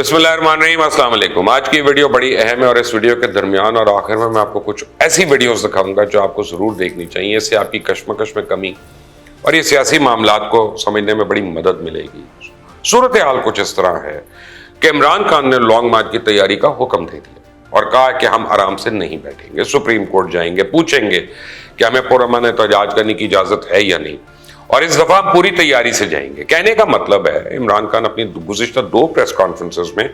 بسم اللہ الرحمن الرحیم، السلام علیکم۔ آج کی ویڈیو بڑی اہم ہے اور اس ویڈیو کے درمیان اور آخر میں آپ کو کچھ ایسی ویڈیوز دکھاؤں گا جو آپ کو ضرور دیکھنی چاہیے۔ اس سے آپ کی کشمکش میں کمی اور یہ سیاسی معاملات کو سمجھنے میں بڑی مدد ملے گی۔ صورتحال کچھ اس طرح ہے کہ عمران خان نے لانگ مارچ کی تیاری کا حکم دے دیا اور کہا کہ ہم آرام سے نہیں بیٹھیں گے، سپریم کورٹ جائیں گے، پوچھیں گے کہ ہمیں پرامن احتجاج کرنے کی اجازت ہے یا نہیں، اور اس دفعہ ہم پوری تیاری سے جائیں گے۔ کہنے کا مطلب ہے عمران خان اپنی گزشتہ 2 پریس کانفرنسز میں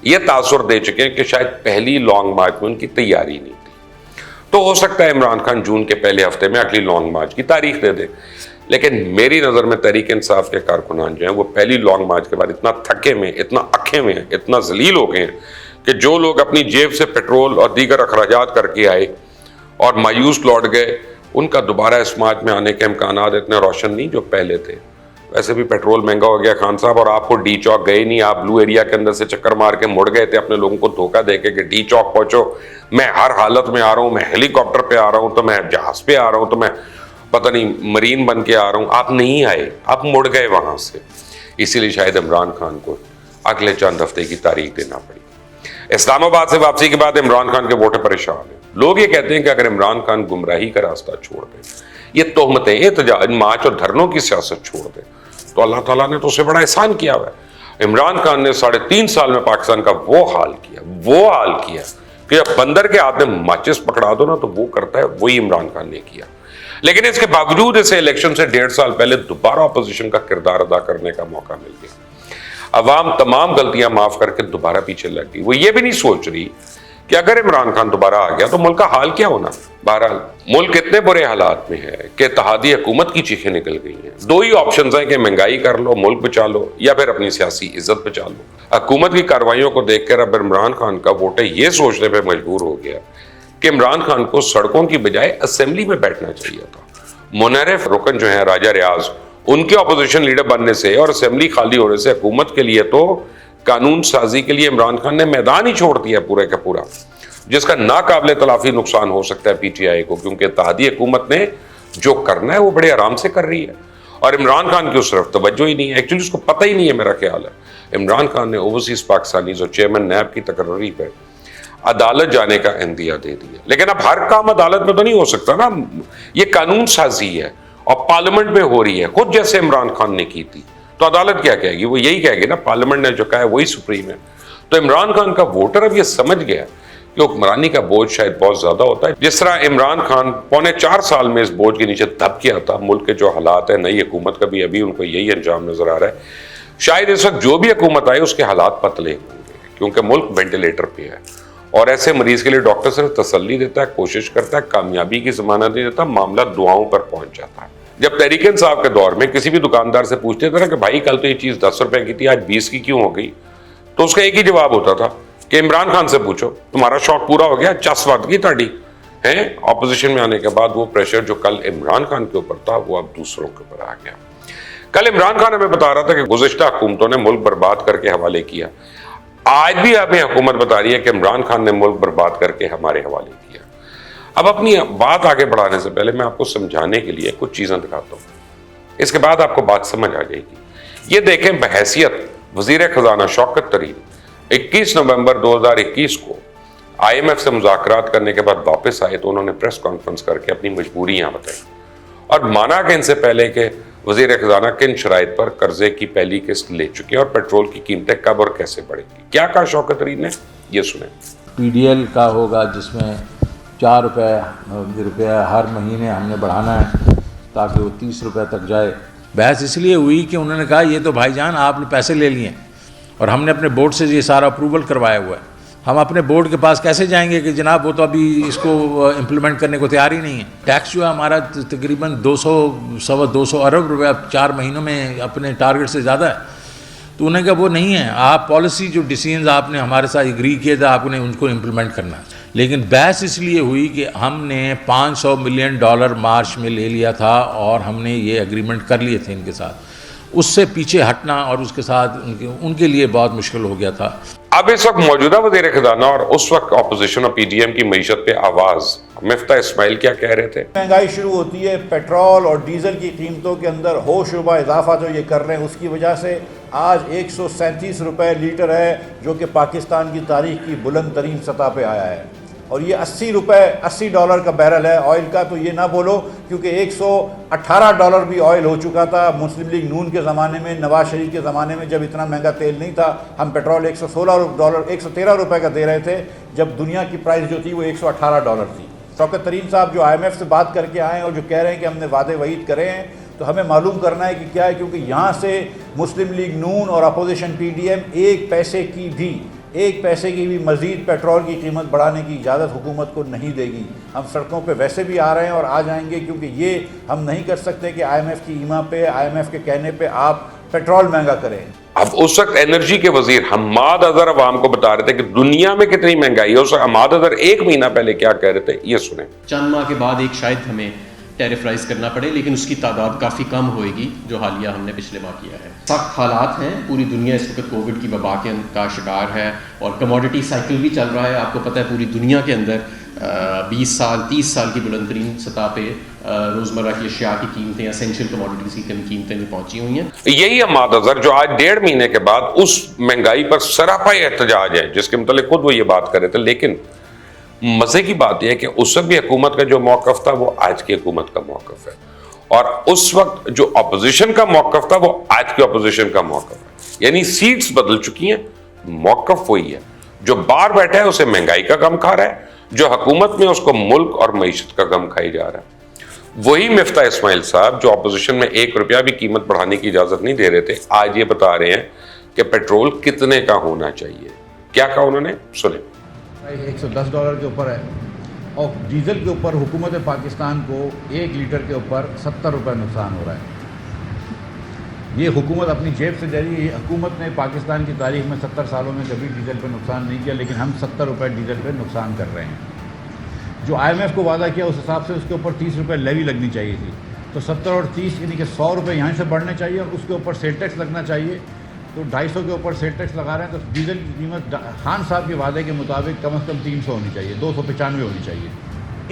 یہ تاثر دے چکے ہیں کہ شاید پہلی لانگ مارچ میں ان کی تیاری نہیں تھی۔ تو ہو سکتا ہے عمران خان جون کے پہلے ہفتے میں اگلی لانگ مارچ کی تاریخ دے دے، لیکن میری نظر میں تحریک انصاف کے کارکنان جو ہیں وہ پہلی لانگ مارچ کے بعد اتنا تھکے ہوئے، اتنا اکھے ہوئے ہیں، اتنا ذلیل ہو گئے ہیں کہ جو لوگ اپنی جیب سے پیٹرول اور دیگر اخراجات کر کے آئے اور مایوس لوٹ گئے، ان کا دوبارہ اس مارچ میں آنے کے امکانات اتنے روشن نہیں جو پہلے تھے۔ ویسے بھی پیٹرول مہنگا ہو گیا خان صاحب، اور آپ کو ڈی چوک گئے نہیں، آپ بلو ایریا کے اندر سے چکر مار کے مڑ گئے تھے اپنے لوگوں کو دھوکہ دے کے کہ ڈی چوک پہنچو، میں ہر حالت میں آ رہا ہوں، میں ہیلی کاپٹر پہ آ رہا ہوں، تو میں جہاز پہ آ رہا ہوں، تو میں پتہ نہیں مرین بن کے آ رہا ہوں۔ آپ نہیں آئے، آپ مڑ گئے وہاں سے، اسی لیے شاید عمران خان کو اگلے چند ہفتے کی تاریخ دینا پڑی۔ اسلام آباد سے واپسی کے بعد عمران خان کے ووٹر پریشان ہیں۔ لوگ یہ کہتے ہیں کہ اگر عمران خان گمراہی کا راستہ چھوڑ دیں، یہ تہمتیں، احتجاج، مارچ اور دھرنوں کی سیاست چھوڑ دیں، تو اللہ تعالیٰ نے تو اسے بڑا احسان کیا ہوا ہے۔ عمران خان نے 3.5 سال میں پاکستان کا وہ حال کیا کہ جب بندر کے ہاتھ میں ماچس پکڑا دو نا تو وہ کرتا ہے، وہی عمران خان نے کیا۔ لیکن اس کے باوجود اسے الیکشن سے 1.5 سال پہلے دوبارہ اپوزیشن کا کردار ادا کرنے کا موقع مل گیا۔ عوام تمام غلطیاں معاف کر کے دوبارہ پیچھے لگ گئی۔ وہ یہ بھی نہیں سوچ رہی کہ اگر عمران خان دوبارہ آ گیا تو ملک کا حال کیا ہونا۔ بہرحال ملک اتنے برے حالات میں ہے کہ اتحادی حکومت کی چیخیں نکل گئی ہیں۔ 2 ہی آپشنز ہیں کہ مہنگائی کر لو، ملک بچا لو، یا پھر اپنی سیاسی عزت بچا لو۔ حکومت کی کارروائیوں کو دیکھ کر اب عمران خان کا ووٹر یہ سوچنے پہ مجبور ہو گیا کہ عمران خان کو سڑکوں کی بجائے اسمبلی میں بیٹھنا چاہیے تھا۔ منحرف رکن جو ہیں راجہ ریاض، ان کے اپوزیشن لیڈر بننے سے اور اسمبلی خالی ہونے سے حکومت کے لیے تو قانون سازی کے لیے عمران خان نے میدان ہی چھوڑ دیا پورے کا پورا، جس کا ناقابل تلافی نقصان ہو سکتا ہے پی ٹی آئی کو، کیونکہ اتحادی حکومت نے جو کرنا ہے وہ بڑے آرام سے کر رہی ہے اور عمران خان کی اس طرف توجہ ہی نہیں ہے۔ ایکچولی اس کو پتہ ہی نہیں ہے، میرا خیال ہے عمران خان نے اوورسیز پاکستانیز اور چیئرمین نیب کی تقرری پہ عدالت جانے کا عندیہ دے دیا۔ لیکن اب ہر کام عدالت میں تو نہیں ہو سکتا نا، یہ قانون سازی ہے اور پارلیمنٹ میں ہو رہی ہے، خود جیسے عمران خان نے کی تھی، تو عدالت کیا کہے گی؟ وہ یہی کہے گی نا پارلیمنٹ نے جو کہا ہے وہی سپریم ہے۔ تو عمران خان کا ووٹر اب یہ سمجھ گیا کہ حکمرانی کا بوجھ شاید بہت زیادہ ہوتا ہے۔ جس طرح عمران خان 4.25 سال میں اس بوجھ کے نیچے دب گیا تھا، ملک کے جو حالات ہیں، نئی حکومت کا بھی ابھی ان کو یہی انجام نظر آ رہا ہے۔ شاید اس وقت جو بھی حکومت آئے اس کے حالات پتلے ہوں گے، کیونکہ ملک وینٹیلیٹر پہ ہے، اور ایسے مریض کے لیے ڈاکٹر صرف تسلی دیتا ہے، کوشش کرتا ہے، کامیابی کی ضمانت نہیں دیتا، معاملہ دعاؤں پر پہنچ جاتا ہے۔ جب تحریک انصاف کے دور میں کسی بھی دکاندار سے پوچھتے تھے نا کہ بھائی کل تو یہ چیز 10 روپے کی تھی، آج 20 کی کیوں ہو گئی، تو اس کا ایک ہی جواب ہوتا تھا کہ عمران خان سے پوچھو، تمہارا شوق پورا ہو گیا، چس وقت کی تاڑی ہے۔ اپوزیشن میں آنے کے بعد وہ پریشر جو کل عمران خان کے اوپر تھا وہ اب دوسروں کے اوپر آ گیا۔ کل عمران خان ہمیں بتا رہا تھا کہ گزشتہ حکومتوں نے ملک برباد کر کے حوالے کیا، آج بھی ہمیں حکومت بتا رہی ہے کہ عمران خان نے ملک برباد کر کے ہمارے حوالے کیا۔ اب اپنی بات آگے بڑھانے سے پہلے میں آپ کو سمجھانے کے لیے کچھ چیزیں دکھاتا ہوں، اس کے بعد آپ کو بات سمجھ آ جائے گی۔ یہ دیکھیں، بحیثیت وزیر خزانہ شوکت طرین 21 نومبر 2021 کو IMF سے مذاکرات کرنے کے بعد واپس آئے تو انہوں نے پریس کانفرنس کر کے اپنی مجبوریاں بتائیں اور مانا کہ ان سے پہلے کہ وزیر خزانہ کن شرائط پر قرضے کی پہلی قسط لے چکے ہیں اور پیٹرول کی قیمتیں کب اور کیسے بڑھیں گی۔ کیا کہا شوکت طرین نے، یہ سنیں۔ PDL کا ہوگا جس میں 4 روپے ہر مہینے ہم نے بڑھانا ہے تاکہ وہ 30 روپے تک جائے۔ بحث اس لیے ہوئی کہ انہوں نے کہا یہ تو بھائی جان آپ نے پیسے لے لیے اور ہم نے اپنے بورڈ سے یہ سارا اپروول کروایا ہوا ہے، ہم اپنے بورڈ کے پاس کیسے جائیں گے کہ جناب وہ تو ابھی اس کو امپلیمنٹ کرنے کو تیار ہی نہیں ہے۔ ٹیکس جو ہے ہمارا تقریباً 200 ارب روپے 4 مہینوں میں اپنے ٹارگٹ سے زیادہ ہے۔ تو انہوں نے کہا وہ نہیں ہے، آپ پالیسی جو ڈیسیژنز آپ نے ہمارے ساتھ اگری کیے تھے آپ نے ان کو امپلیمنٹ کرنا ہے۔ لیکن بحث اس لیے ہوئی کہ ہم نے $500 ملین مارچ میں لے لیا تھا اور ہم نے یہ اگریمنٹ کر لیے تھے ان کے ساتھ، اس سے پیچھے ہٹنا اور اس کے ساتھ ان کے لیے بہت مشکل ہو گیا تھا۔ اب اس وقت موجودہ وزیر خزانہ اور اس وقت اپوزیشن اور پی ڈی ایم کی معیشت پہ آواز مفتاح اسماعیل کیا کہہ رہے تھے؟ مہنگائی شروع ہوتی ہے، پیٹرول اور ڈیزل کی قیمتوں کے اندر ہوش ربا اضافہ جو یہ کر رہے ہیں، اس کی وجہ سے آج 137 روپے لیٹر ہے، جو کہ پاکستان کی تاریخ کی بلند ترین سطح پہ آیا ہے، اور یہ $80 کا بیرل ہے آئل کا. تو یہ نہ بولو، کیونکہ $118 بھی آئل ہو چکا تھا مسلم لیگ نون کے زمانے میں، نواز شریف کے زمانے میں، جب اتنا مہنگا تیل نہیں تھا. ہم پیٹرول $113 کا دے رہے تھے، جب دنیا کی پرائس جو تھی وہ $118 تھی. شوکت ترین صاحب جو IMF سے بات کر کے آئے ہیں اور جو کہہ رہے ہیں کہ ہم نے وعدے وعید کرے ہیں، تو ہمیں معلوم کرنا ہے کہ کیا ہے، کیونکہ یہاں سے مسلم لیگ نون اور اپوزیشن PDM ایک پیسے کی بھی مزید پیٹرول کی قیمت بڑھانے کی اجازت حکومت کو نہیں دے گی. ہم سڑکوں پہ ویسے بھی آ رہے ہیں اور آ جائیں گے، کیونکہ یہ ہم نہیں کر سکتے کہ IMF کی ایما پہ، IMF کے کہنے پہ آپ پیٹرول مہنگا کریں. اب اس وقت انرجی کے وزیر حماد اظہر عوام کو بتا رہے تھے کہ دنیا میں کتنی مہنگائی ہے. اس وقت حماد اظہر 1 مہینہ پہلے کیا کہہ رہے تھے، یہ سنیں. چند ماہ کے بعد ایک شاید ہمیں ٹیرف رائز کرنا پڑے، لیکن اس کی تعداد کافی کم ہوئے گی جو حالیہ ہم نے پچھلے ماہ کیا ہے. سخت حالات ہیں، پوری دنیا اس وقت کووڈ کی وبا کا شکار ہے، اور کموڈٹی سائیکل بھی چل رہا ہے. آپ کو پتہ ہے پوری دنیا کے اندر 20 سال 30 سال کی بلند ترین سطح پہ روزمرہ کی اشیاء کی قیمتیں، اسینشیل کموڈٹیز کی قیمتیں بھی پہنچی ہوئی ہیں. یہی حماد اظہر جو آج 1.5 مہینے کے بعد اس مہنگائی پر سراپا احتجاج ہے، جس کے متعلق خود وہ یہ بات کر رہے تھے. لیکن مزے کی بات یہ ہے کہ اس وقت بھی حکومت کا جو موقف تھا وہ آج کی حکومت کا موقف ہے، اور اس وقت جو اپوزیشن کا موقف تھا وہ آج کی اپوزیشن کا موقف ہے. یعنی سیٹس بدل چکی ہیں، موقف وہی ہے. جو باہر بیٹھا ہے اسے مہنگائی کا غم کھا رہا ہے، جو حکومت میں اس کو ملک اور معیشت کا غم کھائی جا رہا ہے. وہی مفتاح اسماعیل صاحب جو اپوزیشن میں 1 روپیہ بھی قیمت بڑھانے کی اجازت نہیں دے رہے تھے، آج یہ بتا رہے ہیں کہ پیٹرول کتنے کا ہونا چاہیے. کیا کہا انہوں نے، سنیں. $110 کے اوپر ہے، اور ڈیزل کے اوپر حکومت پاکستان کو 1 لیٹر کے اوپر $70 نقصان ہو رہا ہے. یہ حکومت اپنی جیب سے دے رہی ہے. حکومت نے پاکستان کی تاریخ میں 70 سالوں میں کبھی ڈیزل پہ نقصان نہیں کیا، لیکن ہم $70 ڈیزل پہ نقصان کر رہے ہیں. جو IMF کو وعدہ کیا اس حساب سے اس کے اوپر $30 لیوی لگنی چاہیے تھی. تو 70 اور 30 یعنی کہ $100 یہاں سے بڑھنے چاہیے، اور اس کے اوپر سیل ٹیکس لگنا چاہیے. تو 250 کے اوپر سیل ٹیکس لگا رہے ہیں. تو ڈیزل کی قیمت خان صاحب کے وعدے کے مطابق کم از کم 300 ہونی چاہیے، 295 ہونی چاہیے.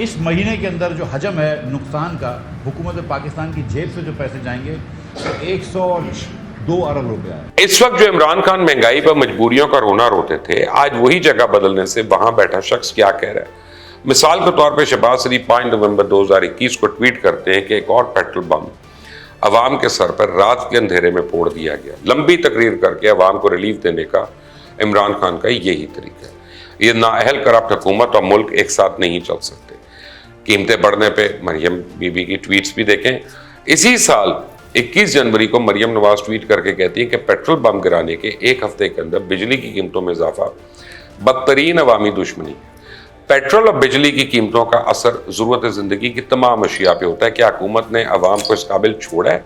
اس مہینے کے اندر جو حجم ہے نقصان کا، حکومت پاکستان کی جیب سے جو پیسے جائیں گے تو $102 ارب ہے. اس وقت جو عمران خان مہنگائی پر مجبوریوں کا رونا روتے تھے، آج وہی جگہ بدلنے سے وہاں بیٹھا شخص کیا کہہ رہا ہے. مثال کے طور پہ شہباز شریف 5 نومبر 2021 کو ٹویٹ کرتے ہیں کہ ایک اور پیٹرول بم عوام کے سر پر رات کے اندھیرے میں پھوڑ دیا گیا. لمبی تقریر کر کے عوام کو ریلیف دینے کا عمران خان کا یہی طریقہ ہے. یہ نااہل کرپٹ حکومت اور ملک ایک ساتھ نہیں چل سکتے. قیمتیں بڑھنے پہ مریم بی بی کی ٹویٹس بھی دیکھیں. اسی سال 21 جنوری کو مریم نواز ٹویٹ کر کے کہتی ہے کہ پیٹرول بم گرانے کے 1 ہفتے کے اندر بجلی کی قیمتوں میں اضافہ بدترین عوامی دشمنی. پیٹرول اور بجلی کی قیمتوں کا اثر ضرورت زندگی کی تمام اشیاء پہ ہوتا ہے. کیا حکومت نے عوام کو اس قابل چھوڑا ہے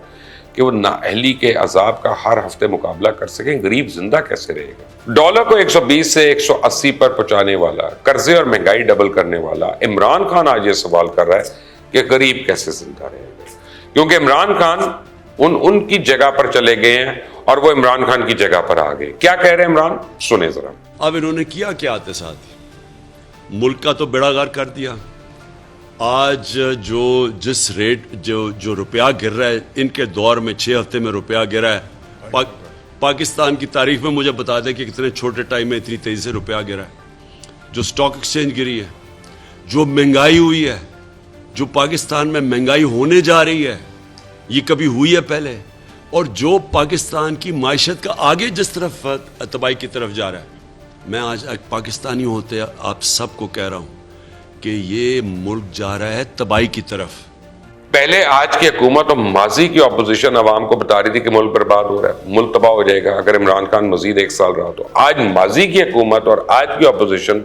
کہ وہ نااہلی کے عذاب کا ہر ہفتے مقابلہ کر سکیں؟ غریب زندہ کیسے رہے گا؟ ڈالر کو 120 سے 180 پر پہنچانے والا، قرضے اور مہنگائی ڈبل کرنے والا عمران خان آج یہ سوال کر رہا ہے کہ غریب کیسے زندہ رہے گا، کیونکہ عمران خان ان کی جگہ پر چلے گئے ہیں اور وہ عمران خان کی جگہ پر آ گئے. کیا کہہ رہے ہیں عمران، سنیں ذرا. اب انہوں نے کیا آتے ساتھ ملک کا تو بیڑا غرق کر دیا. آج جس ریٹ جو روپیہ گر رہا ہے، ان کے دور میں 6 ہفتے میں روپیہ گرا ہے. پاکستان کی تاریخ میں مجھے بتا دیں کہ کتنے چھوٹے ٹائم میں اتنی تیزی سے روپیہ گرا ہے. جو سٹاک ایکسچینج گری ہے، جو مہنگائی ہوئی ہے، جو پاکستان میں مہنگائی ہونے جا رہی ہے، یہ کبھی ہوئی ہے پہلے؟ اور جو پاکستان کی معیشت کا آگے جس طرف تباہی کی طرف جا رہا ہے. میں آج پاکستانی ہوتے آپ سب کو کہہ رہا ہوں کہ یہ ملک جا رہا ہے تباہی کی طرف. پہلے آج کی حکومت اور ماضی کی اپوزیشن عوام کو بتا رہی تھی کہ ملک برباد ہو رہا ہے، ملک تباہ ہو جائے گا اگر عمران خان مزید 1 سال رہا. تو آج ماضی کی حکومت اور آج کی اپوزیشن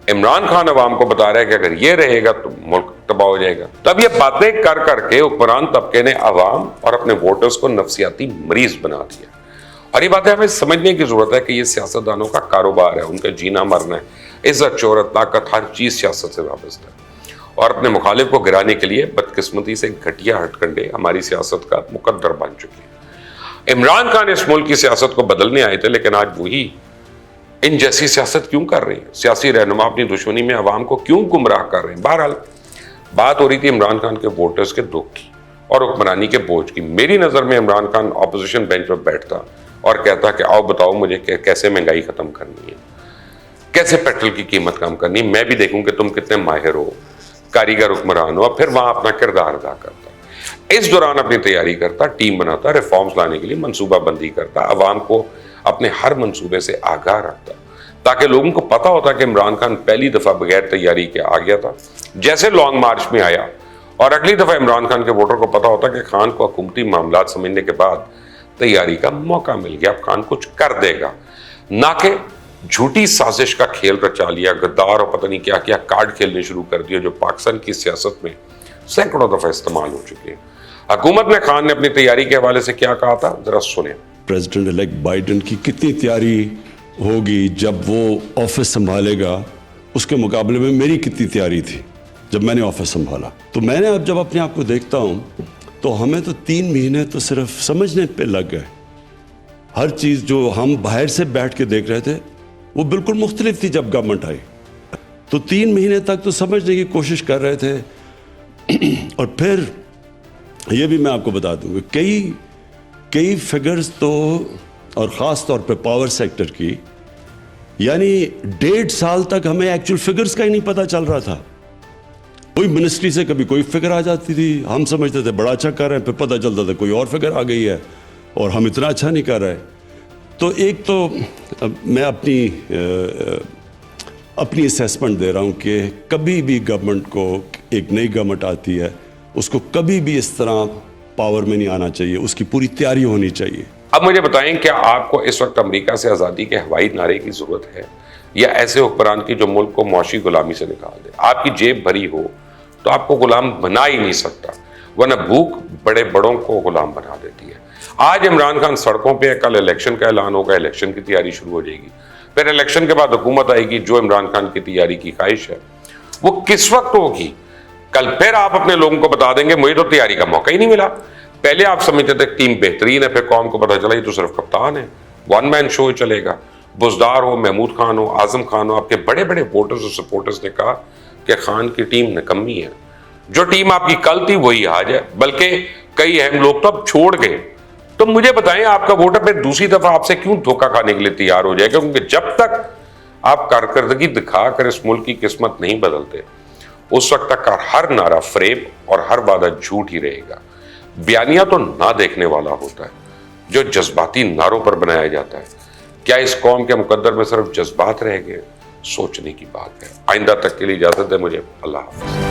عمران خان عوام کو بتا رہا ہے کہ اگر یہ رہے گا تو ملک تباہ ہو جائے گا. تب یہ باتیں کر کر کے حکمران طبقے نے عوام اور اپنے ووٹرز کو نفسیاتی مریض بنا دیا. اور یہ باتیں ہمیں سمجھنے کی ضرورت ہے کہ یہ سیاستدانوں کا کاروبار ہے، ان کا جینا مرنا ہے. عزت، شہرت، طاقت، ہر چیز سیاست سے وابستہ ہے، اور اپنے مخالف کو گرانے کے لیے بدقسمتی سے گھٹیا ہٹ کنڈے ہماری سیاست کا مقدر بن چکی ہے. عمران خان اس ملک کی سیاست کو بدلنے آئے تھے، لیکن آج وہی ان جیسی سیاست کیوں کر رہے ہیں؟ سیاسی رہنما اپنی دشمنی میں عوام کو کیوں گمراہ کر رہے ہیں؟ بہرحال بات ہو رہی تھی عمران خان کے ووٹرز کے دکھ کی اور حکمرانی کے بوجھ کی. میری نظر میں عمران خان اپوزیشن بینچ پر بیٹھتا اور کہتا کہ آؤ بتاؤ مجھے کہ کیسے مہنگائی ختم کرنی ہے, کیسے پیٹرول کی قیمت کم کرنی ہے, میں بھی دیکھوں کہ تم کتنے ماہر ہو, کاریگر حکمران ہو, اور پھر وہاں اپنا کردار ادا کرتا. اس دوران اپنی تیاری کرتا, ٹیم بناتا, ریفارمز لانے کے لیے منصوبہ بندی کرتا, عوام کو اپنے ہر منصوبے سے آگاہ رکھتا تاکہ لوگوں کو پتا ہوتا کہ عمران خان پہلی دفعہ بغیر تیاری کے آ گیا تھا جیسے لانگ مارچ میں آیا, اور اگلی دفعہ عمران خان کے ووٹر کو پتا ہوتا کہ خان کو حکومتی معاملات سمجھنے کے بعد تیاری کا موقع مل گیا, اب خان کچھ کر دے گا, نہ کہ جھوٹی سازش کا کھیل رچا لیا, غدار اور پتہ نہیں کیا کیا کارڈ کھیلنے شروع کر دیا جو پاکستان کی سیاست میں سینکڑوں دفعہ استعمال ہو چکے ہیں. حکومت میں خان نے اپنی تیاری کے حوالے سے کیا کہا تھا, ذرا سنیں. پریزیڈنٹ الیکٹ بائیڈن کی کتنی تیاری ہوگی جب وہ آفس سنبھالے گا, اس کے مقابلے میں میری کتنی تیاری تھی جب میں نے آفس سنبھالا. تو میں نے اب جب اپنے آپ کو دیکھتا ہوں تو ہمیں تو 3 مہینے تو صرف سمجھنے پہ لگ گئے. ہر چیز جو ہم باہر سے بیٹھ کے دیکھ رہے تھے وہ بالکل مختلف تھی جب گورنمنٹ آئی. تو 3 مہینے تک تو سمجھنے کی کوشش کر رہے تھے. اور پھر یہ بھی میں آپ کو بتا دوں کہ کئی فگرز تو, اور خاص طور پہ پاور سیکٹر کی, یعنی 1.5 سال تک ہمیں ایکچوئل فگرز کا ہی نہیں پتہ چل رہا تھا. کوئی منسٹری سے کبھی کوئی فگر آ جاتی تھی, ہم سمجھتے تھے بڑا اچھا کر رہے ہیں, پھر پتہ چلتا تھا کوئی اور فگر آ گئی ہے اور ہم اتنا اچھا نہیں کر رہے. تو ایک تو میں اپنی اسیسمنٹ دے رہا ہوں کہ کبھی بھی گورنمنٹ کو, ایک نئی گورنمنٹ آتی ہے, اس کو کبھی بھی اس طرح پاور میں نہیں آنا چاہیے, اس کی پوری تیاری ہونی چاہیے. اب مجھے بتائیں کیا آپ کو اس وقت امریکہ سے آزادی کے ہوائی نعرے کی ضرورت ہے, یا ایسے حکمران کی جو ملک کو معاشی غلامی سے نکال دے؟ آپ کی جیب بھری ہو تو آپ کو غلام بنا ہی نہیں سکتا, ورنہ بھوک بڑے بڑوں کو غلام بنا دیتی ہے. آج عمران خان سڑکوں پہ, کل الیکشن کا اعلان ہوگا, الیکشن کی تیاری شروع ہو جائے گی, پھر الیکشن کے بعد حکومت آئے گی. جو عمران خان کی تیاری کی خواہش ہے وہ کس وقت ہوگی؟ کل پھر آپ اپنے لوگوں کو بتا دیں گے مجھے تو تیاری کا موقع ہی نہیں ملا. پہلے آپ سمجھتے تھے ٹیم بہترین ہے, پھر قوم کو پتا چلا یہ تو صرف کپتان ہے, 1 مین شو چلے گا. بزدار ہو, محمود خان ہو, اعظم خان ہو, آپ کے بڑے بڑے ووٹرز اور سپورٹرز نے کہا کہ خان کی ٹیم نکمی ہے. جو ٹیم آپ کی کل تھی وہی آج ہے, بلکہ کئی اہم لوگ تو اب چھوڑ گئے. تو مجھے بتائیں آپ کا ووٹر پھر دوسری دفعہ آپ سے کیوں دھوکہ کھانے کے لیے تیار ہو جائے گا؟ کیونکہ جب تک آپ کارکردگی دکھا کر اس ملک کی قسمت نہیں بدلتے, اس وقت تک ہر نعرہ فریب اور ہر وعدہ جھوٹ ہی رہے گا. بیانیہ تو نہ دیکھنے والا ہوتا ہے جو جذباتی نعروں پر بنایا جاتا ہے. کیا اس قوم کے مقدر میں صرف جذبات رہ گئے؟ سوچنے کی بات ہے. آئندہ تک کے لیے اجازت ہے مجھے. اللہ حافظ.